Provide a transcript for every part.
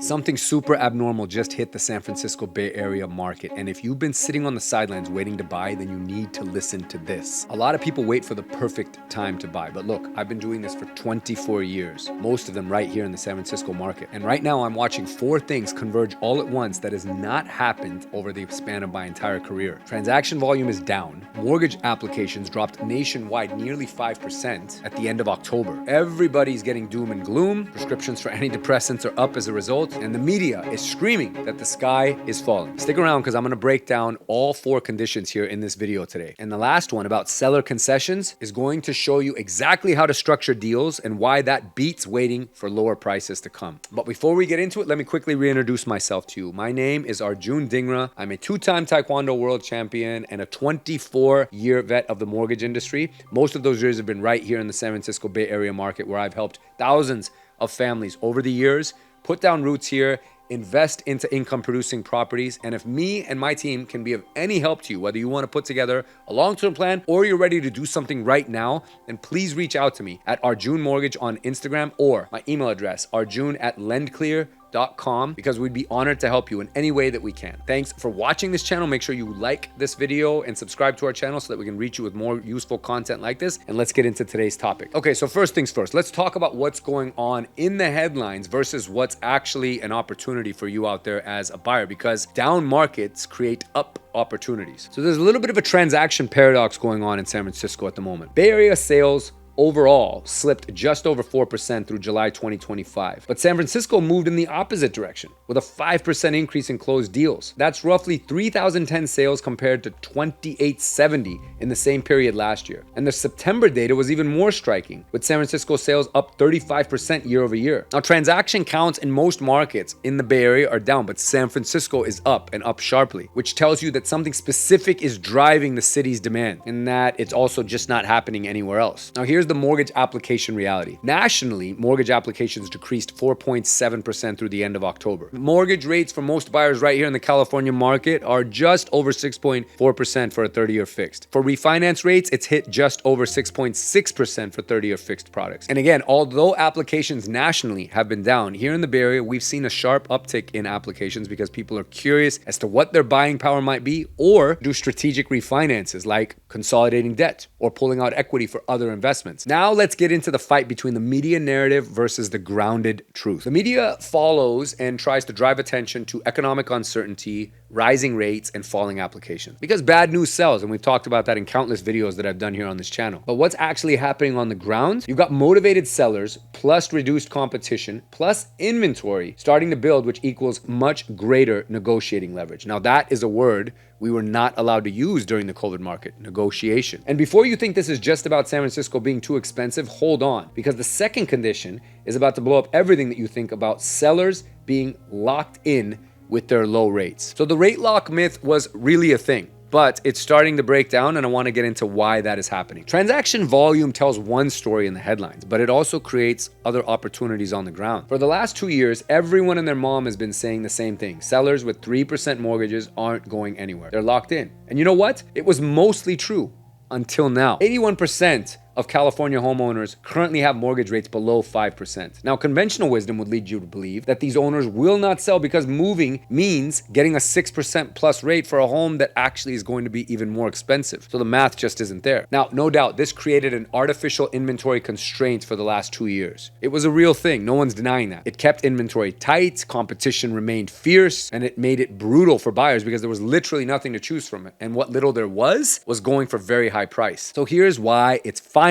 Something super abnormal just hit the San Francisco Bay Area market, and if you've been sitting on the sidelines waiting to buy, then you need to listen to this. A lot of people wait for the perfect time to buy, but look, I've been doing this for 24 years, most of them right here in the San Francisco market. And right now I'm watching 4 things converge all at once that has not happened over the span of my entire career. Transaction volume is down. Mortgage applications dropped nationwide nearly 5% at the end of October. Everybody's getting doom and gloom. Prescriptions for antidepressants are up as a result, and the media is screaming that the sky is falling. Stick around because I'm going to break down all 4 conditions here in this video today. And the last one about seller concessions is going to show you exactly how to structure deals and why that beats waiting for lower prices to come. But before we get into it, let me quickly reintroduce myself to you. My name is Arjun Dhingra. I'm a 2-time Taekwondo world champion and a 24-year vet of the mortgage industry. Most of those years have been right here in the San Francisco Bay Area market, where I've helped thousands of families over the years put down roots here, invest into income-producing properties, and if me and my team can be of any help to you, whether you want to put together a long-term plan or you're ready to do something right now, then please reach out to me at Arjun Mortgage on Instagram or my email address, arjun@lendclear.com, because we'd be honored to help you in any way that we can. Thanks for watching this channel. Make sure you like this video and subscribe to our channel so that we can reach you with more useful content like this. And let's get into today's topic. Okay, so first things first, let's talk about what's going on in the headlines versus what's actually an opportunity for you out there as a buyer, because down markets create up opportunities. So there's a little bit of a transaction paradox going on in San Francisco at the moment. Bay Area sales overall slipped just over 4% through July 2025. But San Francisco moved in the opposite direction with a 5% increase in closed deals. That's roughly 3,010 sales compared to 2,870 in the same period last year. And the September data was even more striking, with San Francisco sales up 35% year over year. Now, transaction counts in most markets in the Bay Area are down, but San Francisco is up and up sharply, which tells you that something specific is driving the city's demand and that it's also just not happening anywhere else. Now, here's the mortgage application reality. Nationally, mortgage applications decreased 4.7% through the end of October. Mortgage rates for most buyers right here in the California market are just over 6.4% for a 30-year fixed. For refinance rates, it's hit just over 6.6% for 30-year fixed products. And again, although applications nationally have been down, here in the Bay Area, we've seen a sharp uptick in applications because people are curious as to what their buying power might be or do strategic refinances like consolidating debt or pulling out equity for other investments. Now let's get into the fight between the media narrative versus the grounded truth. The media follows and tries to drive attention to economic uncertainty, rising rates, and falling applications, because bad news sells, and we've talked about that in countless videos that I've done here on this channel. But what's actually happening on the ground? You've got motivated sellers plus reduced competition plus inventory starting to build, which equals much greater negotiating leverage. Now that is a word we were not allowed to use during the COVID market: negotiation. And before you think this is just about San Francisco being too expensive, hold on, because the second condition is about to blow up everything that you think about sellers being locked in with their low rates. So the rate lock myth was really a thing, but it's starting to break down, and I want to get into why that is happening. Transaction volume tells one story in the headlines, but it also creates other opportunities on the ground. For the last 2 years, everyone and their mom has been saying the same thing: sellers with 3% mortgages aren't going anywhere. They're locked in. And you know what? It was mostly true until now. 81% of California homeowners currently have mortgage rates below 5%. Now, conventional wisdom would lead you to believe that these owners will not sell because moving means getting a 6% plus rate for a home that actually is going to be even more expensive. So the math just isn't there. Now, no doubt, this created an artificial inventory constraint for the last 2 years. It was a real thing. No one's denying that. It kept inventory tight, competition remained fierce, and it made it brutal for buyers because there was literally nothing to choose from it. And what little there was going for very high price. So here's why it's finally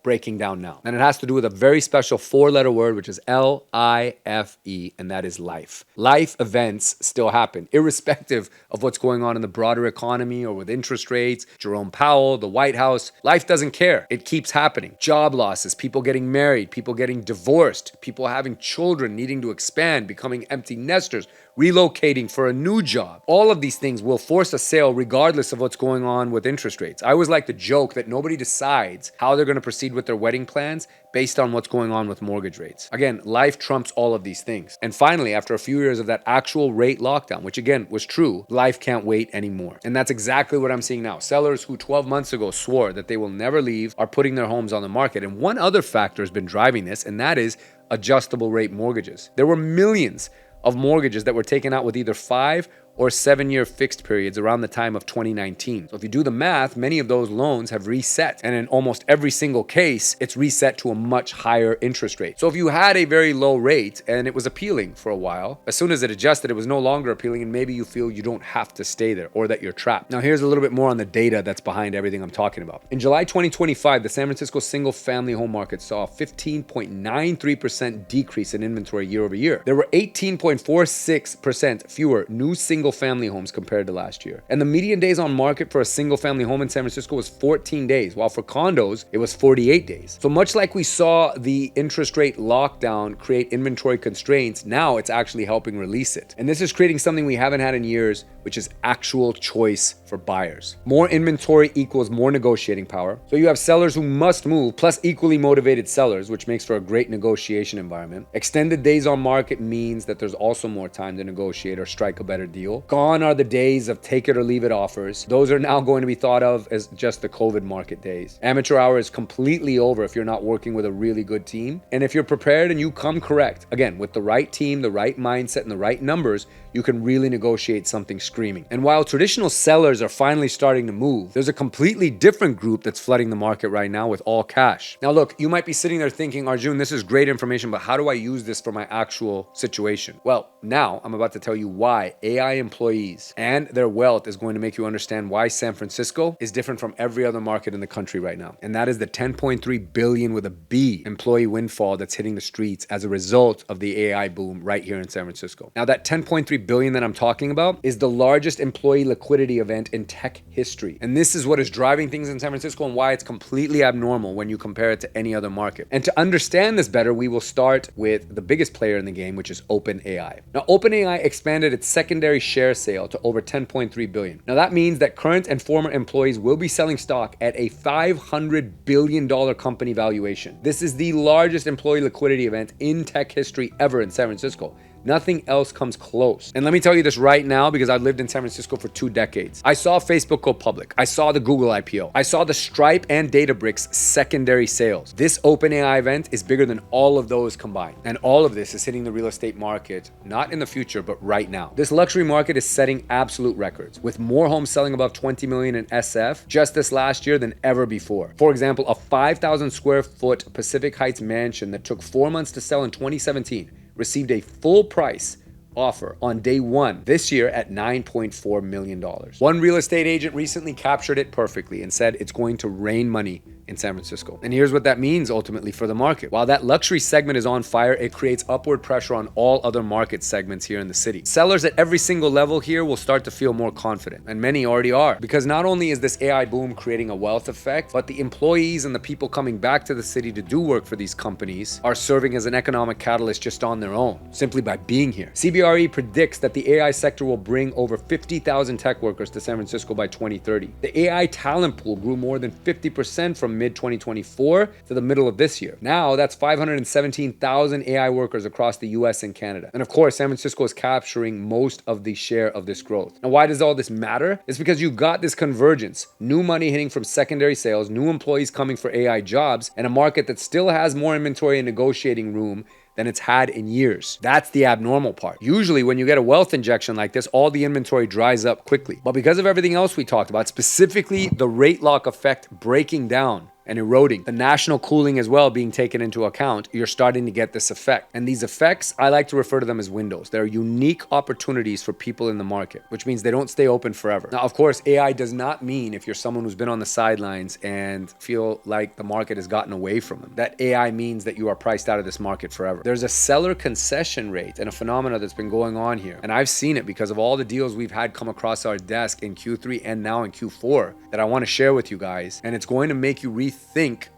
breaking down now. And it has to do with a very special 4-letter word, which is L-I-F-E, and that is life. Life events still happen, irrespective of what's going on in the broader economy or with interest rates, Jerome Powell, the White House. Life doesn't care. It keeps happening. Job losses, people getting married, people getting divorced, people having children, needing to expand, becoming empty nesters, relocating for a new job. All of these things will force a sale regardless of what's going on with interest rates. I always like to joke that nobody decides how they're going to proceed with their wedding plans based on what's going on with mortgage rates. Again, life trumps all of these things. And finally, after a few years of that actual rate lockdown, which again was true, life can't wait anymore. And that's exactly what I'm seeing now. Sellers who 12 months ago swore that they will never leave are putting their homes on the market. And one other factor has been driving this, and that is adjustable rate mortgages. There were millions of mortgages that were taken out with either 5 or 7-year fixed periods around the time of 2019. So if you do the math, many of those loans have reset. And in almost every single case, it's reset to a much higher interest rate. So if you had a very low rate and it was appealing for a while, as soon as it adjusted, it was no longer appealing, and maybe you feel you don't have to stay there or that you're trapped. Now here's a little bit more on the data that's behind everything I'm talking about. In July 2025, the San Francisco single family home market saw a 15.93% decrease in inventory year over year. There were 18.46% fewer new single family homes compared to last year. And the median days on market for a single family home in San Francisco was 14 days, while for condos, it was 48 days. So much like we saw the interest rate lockdown create inventory constraints, now it's actually helping release it. And this is creating something we haven't had in years, which is actual choice for buyers. More inventory equals more negotiating power. So you have sellers who must move, plus equally motivated sellers, which makes for a great negotiation environment. Extended days on market means that there's also more time to negotiate or strike a better deal. Gone are the days of take it or leave it offers. Those are now going to be thought of as just the COVID market days. Amateur hour is completely over if you're not working with a really good team. And if you're prepared and you come correct, again, with the right team, the right mindset, and the right numbers, you can really negotiate something screaming. And while traditional sellers are finally starting to move, there's a completely different group that's flooding the market right now with all cash. Now look, you might be sitting there thinking, Arjun, this is great information, but how do I use this for my actual situation? Well, now I'm about to tell you why AI employees and their wealth is going to make you understand why San Francisco is different from every other market in the country right now. And that is the 10.3 billion with a B employee windfall that's hitting the streets as a result of the AI boom right here in San Francisco. Now that 10.3 billion that I'm talking about is the largest employee liquidity event in tech history. And this is what is driving things in San Francisco and why it's completely abnormal when you compare it to any other market. And to understand this better, we will start with the biggest player in the game, which is OpenAI. Now, OpenAI expanded its secondary share sale to over 10.3 billion. Now that means that current and former employees will be selling stock at a $500 billion company valuation. This is the largest employee liquidity event in tech history ever in San Francisco. Nothing else comes close. And let me tell you this right now, because I've lived in San Francisco for 2 decades. I saw Facebook go public. I saw the Google IPO. I saw the Stripe and Databricks secondary sales. This OpenAI event is bigger than all of those combined. And all of this is hitting the real estate market, not in the future, but right now. This luxury market is setting absolute records, with more homes selling above 20 million in SF just this last year than ever before. For example, a 5,000 square foot Pacific Heights mansion that took 4 months to sell in 2017 received a full price offer on day one this year at $9.4 million. One real estate agent recently captured it perfectly and said it's going to rain money in San Francisco. And here's what that means ultimately for the market. While that luxury segment is on fire, it creates upward pressure on all other market segments here in the city. Sellers at every single level here will start to feel more confident, and many already are, because not only is this AI boom creating a wealth effect, but the employees and the people coming back to the city to do work for these companies are serving as an economic catalyst just on their own, simply by being here. CBRE predicts that the AI sector will bring over 50,000 tech workers to San Francisco by 2030. The AI talent pool grew more than 50% from mid-2024 to the middle of this year. Now that's 517,000 AI workers across the US and Canada. And of course, San Francisco is capturing most of the share of this growth. Now, why does all this matter? It's because you've got this convergence, new money hitting from secondary sales, new employees coming for AI jobs, and a market that still has more inventory and negotiating room than it's had in years. That's the abnormal part. Usually when you get a wealth injection like this, all the inventory dries up quickly. But because of everything else we talked about, specifically the rate lock effect breaking down and eroding, the national cooling as well being taken into account, you're starting to get this effect. And these effects, I like to refer to them as windows. They're unique opportunities for people in the market, which means they don't stay open forever. Now, of course, AI does not mean if you're someone who's been on the sidelines and feel like the market has gotten away from them, that AI means that you are priced out of this market forever. There's a seller concession rate and a phenomena that's been going on here. And I've seen it because of all the deals we've had come across our desk in Q3 and now in Q4 that I want to share with you guys. And it's going to make you rethink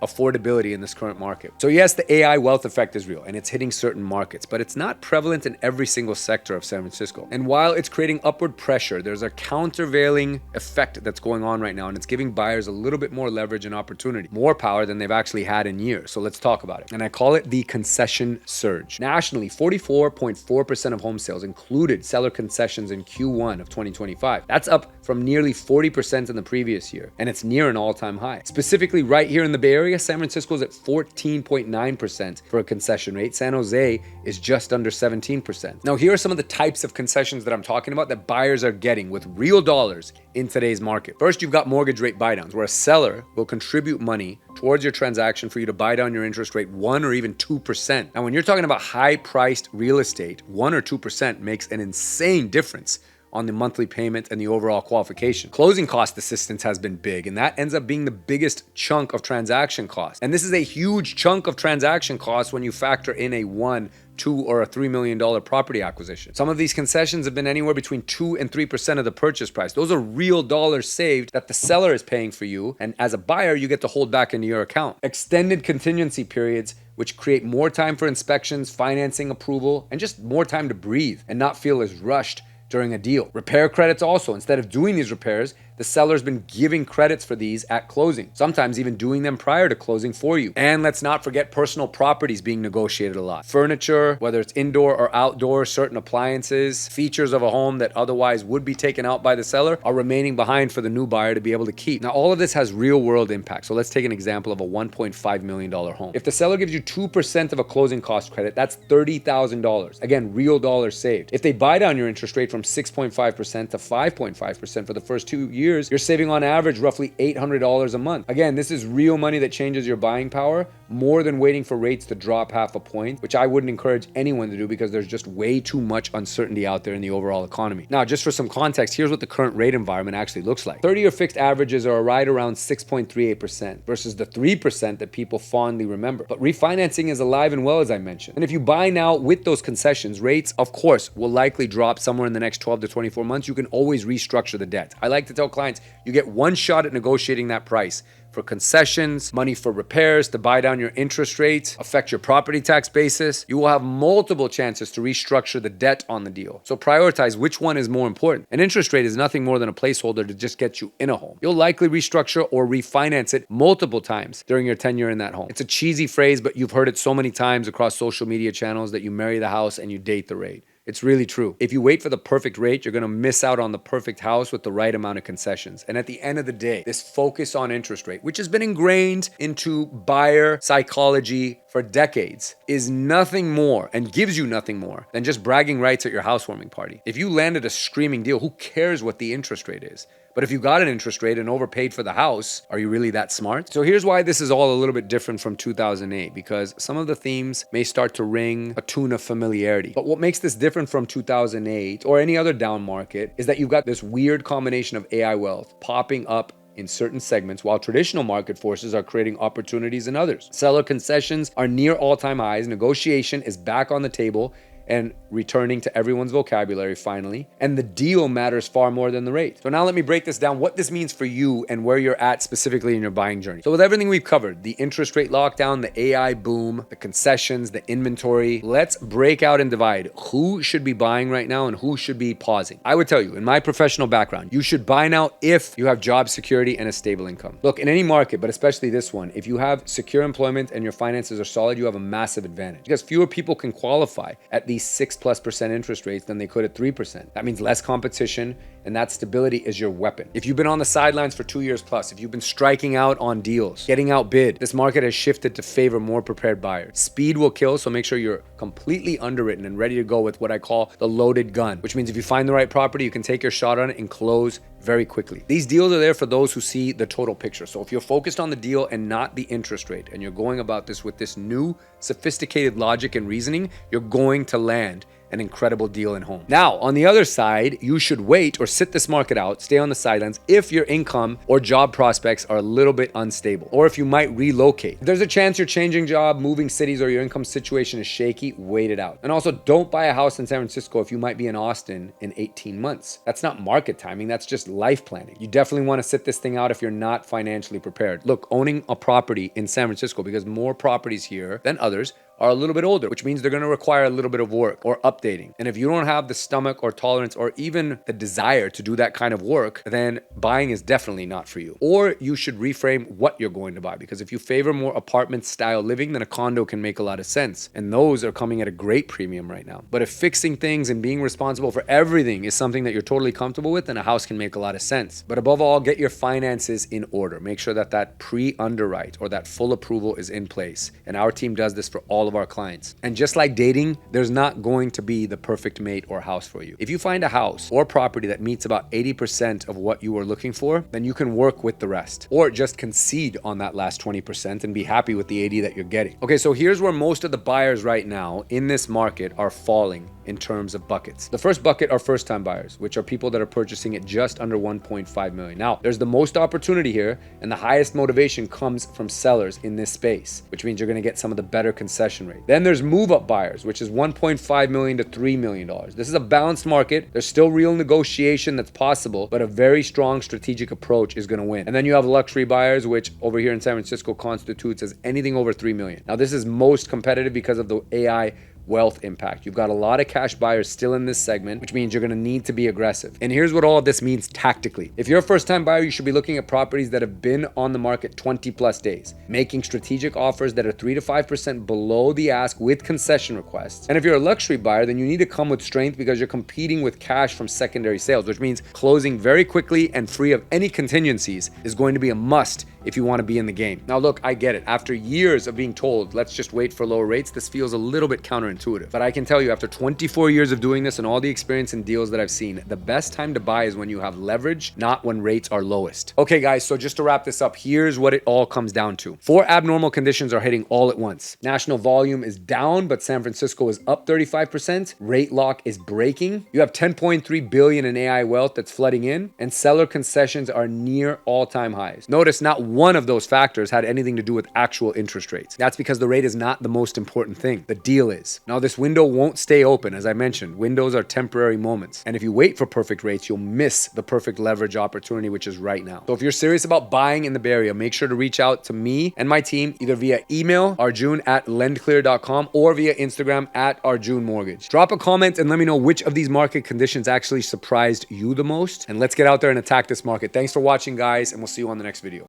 affordability in this current market. So yes, the AI wealth effect is real and it's hitting certain markets, but it's not prevalent in every single sector of San Francisco. And while it's creating upward pressure, there's a countervailing effect that's going on right now, and it's giving buyers a little bit more leverage and opportunity, more power than they've actually had in years. So let's talk about it. And I call it the concession surge. Nationally, 44.4% of home sales included seller concessions in Q1 of 2025. That's up from nearly 40% in the previous year, and it's near an all-time high. Specifically right right here in the Bay Area, San Francisco is at 14.9% for a concession rate. San Jose is just under 17%. Now, here are some of the types of concessions that I'm talking about that buyers are getting with real dollars in today's market. First, you've got mortgage rate buydowns, where a seller will contribute money towards your transaction for you to buy down your interest rate 1 or even 2%. Now, when you're talking about high-priced real estate, 1 or 2% makes an insane difference on the monthly payment and the overall qualification. Closing cost assistance has been big, and that ends up being the biggest chunk of transaction costs. And this is a huge chunk of transaction costs when you factor in a $1, $2, or a $3 million property acquisition. Some of these concessions have been anywhere between 2 and 3% of the purchase price. Those are real dollars saved that the seller is paying for you, and as a buyer, you get to hold back into your account. Extended contingency periods, which create more time for inspections, financing approval, and just more time to breathe and not feel as rushed during a deal. Repair credits also. Instead of doing these repairs, the seller's been giving credits for these at closing, sometimes even doing them prior to closing for you. And let's not forget personal properties being negotiated a lot. Furniture, whether it's indoor or outdoor, certain appliances, features of a home that otherwise would be taken out by the seller are remaining behind for the new buyer to be able to keep. Now, all of this has real world impact. So let's take an example of a $1.5 million home. If the seller gives you 2% of a closing cost credit, that's $30,000. Again, real dollars saved. If they buy down your interest rate from 6.5% to 5.5% for the first 2 years, you're saving on average roughly $800 a month. Again, this is real money that changes your buying power more than waiting for rates to drop half a point, which I wouldn't encourage anyone to do because there's just way too much uncertainty out there in the overall economy. Now, just for some context, here's what the current rate environment actually looks like. 30-year fixed averages are right around 6.38% versus the 3% that people fondly remember. But refinancing is alive and well, as I mentioned. And if you buy now with those concessions, rates, of course, will likely drop somewhere in the next 12 to 24 months. You can always restructure the debt. I like to tell clients, you get one shot at negotiating that price for concessions, money for repairs, to buy down your interest rates, affect your property tax basis. You will have multiple chances to restructure the debt on the deal. So prioritize which one is more important. An interest rate is nothing more than a placeholder to just get you in a home. You'll likely restructure or refinance it multiple times during your tenure in that home. It's a cheesy phrase, but you've heard it so many times across social media channels that you marry the house and you date the rate. It's really true. If you wait for the perfect rate, you're going to miss out on the perfect house with the right amount of concessions. And at the end of the day, this focus on interest rate, which has been ingrained into buyer psychology for decades, is nothing more and gives you nothing more than just bragging rights at your housewarming party. If you landed a screaming deal, who cares what the interest rate is? But if you got an interest rate and overpaid for the house, are you really that smart? So here's why this is all a little bit different from 2008, because some of the themes may start to ring a tune of familiarity. But what makes this different from 2008 or any other down market is that you've got this weird combination of AI wealth popping up in certain segments, while traditional market forces are creating opportunities in others. Seller concessions are near all-time highs. Negotiation is back on the table and returning to everyone's vocabulary finally. And the deal matters far more than the rate. So now let me break this down, what this means for you and where you're at specifically in your buying journey. So with everything we've covered, the interest rate lockdown, the AI boom, the concessions, the inventory, let's break out and divide who should be buying right now and who should be pausing. I would tell you, in my professional background, you should buy now if you have job security and a stable income. Look, in any market, but especially this one, if you have secure employment and your finances are solid, you have a massive advantage because fewer people can qualify at these 6+% interest rates than they could at 3%. That means less competition, and that stability is your weapon. If you've been on the sidelines for 2 years plus, if you've been striking out on deals, getting outbid, this market has shifted to favor more prepared buyers. Speed will kill, so make sure you're completely underwritten and ready to go with what I call the loaded gun, which means if you find the right property, you can take your shot on it and close very quickly. These deals are there for those who see the total picture. So if you're focused on the deal and not the interest rate, and you're going about this with this new sophisticated logic and reasoning, you're going to land an incredible deal in home. Now, on the other side, you should wait or sit this market out, stay on the sidelines if your income or job prospects are a little bit unstable, or if you might relocate. If there's a chance you're changing job, moving cities, or your income situation is shaky, wait it out. And also, don't buy a house in San Francisco if you might be in Austin in 18 months. That's not market timing, that's just life planning. You definitely want to sit this thing out if you're not financially prepared. Look, owning a property in San Francisco, because more properties here than others are a little bit older, which means they're going to require a little bit of work or updating. And if you don't have the stomach or tolerance or even the desire to do that kind of work, then buying is definitely not for you. Or you should reframe what you're going to buy, because if you favor more apartment style living, then a condo can make a lot of sense. And those are coming at a great premium right now. But if fixing things and being responsible for everything is something that you're totally comfortable with, then a house can make a lot of sense. But above all, get your finances in order. Make sure that that pre-underwrite or that full approval is in place. And our team does this for all of our clients. And just like dating, there's not going to be the perfect mate or house for you. If you find a house or property that meets about 80% of what you are looking for, then you can work with the rest, or just concede on that last 20% and be happy with the 80 that you're getting. Okay, so here's where most of the buyers right now in this market are falling in terms of buckets. The first bucket are first-time buyers, which are people that are purchasing at just under 1.5 million. Now, there's the most opportunity here, and the highest motivation comes from sellers in this space, which means you're going to get some of the better concession rate. Then there's move-up buyers, which is 1.5 million to $3 million. This is a balanced market. There's still real negotiation that's possible, but a very strong strategic approach is going to win. And then you have luxury buyers, which over here in San Francisco constitutes as anything over 3 million. Now, this is most competitive because of the AI wealth impact. You've got a lot of cash buyers still in this segment, which means you're going to need to be aggressive. And here's what all of this means tactically. If you're a first-time buyer, you should be looking at properties that have been on the market 20 plus days, making strategic offers that are 3 to 5% below the ask with concession requests. And if you're a luxury buyer, then you need to come with strength because you're competing with cash from secondary sales, which means closing very quickly and free of any contingencies is going to be a must if you want to be in the game. Now look, I get it. After years of being told, let's just wait for lower rates, this feels a little bit counterintuitive. But I can tell you, after 24 years of doing this and all the experience and deals that I've seen, the best time to buy is when you have leverage, not when rates are lowest. Okay guys, so just to wrap this up, here's what it all comes down to. 4 abnormal conditions are hitting all at once. National volume is down, but San Francisco is up 35%. Rate lock is breaking. You have 10.3 billion in AI wealth that's flooding in, and seller concessions are near all-time highs. Notice not one of those factors had anything to do with actual interest rates. That's because the rate is not the most important thing. The deal is. Now this window won't stay open. As I mentioned, windows are temporary moments. And if you wait for perfect rates, you'll miss the perfect leverage opportunity, which is right now. So if you're serious about buying in the Bay Area, make sure to reach out to me and my team either via email, arjun@lendclear.com, or via Instagram @arjunmortgage. Drop a comment and let me know which of these market conditions actually surprised you the most. And let's get out there and attack this market. Thanks for watching, guys, and we'll see you on the next video.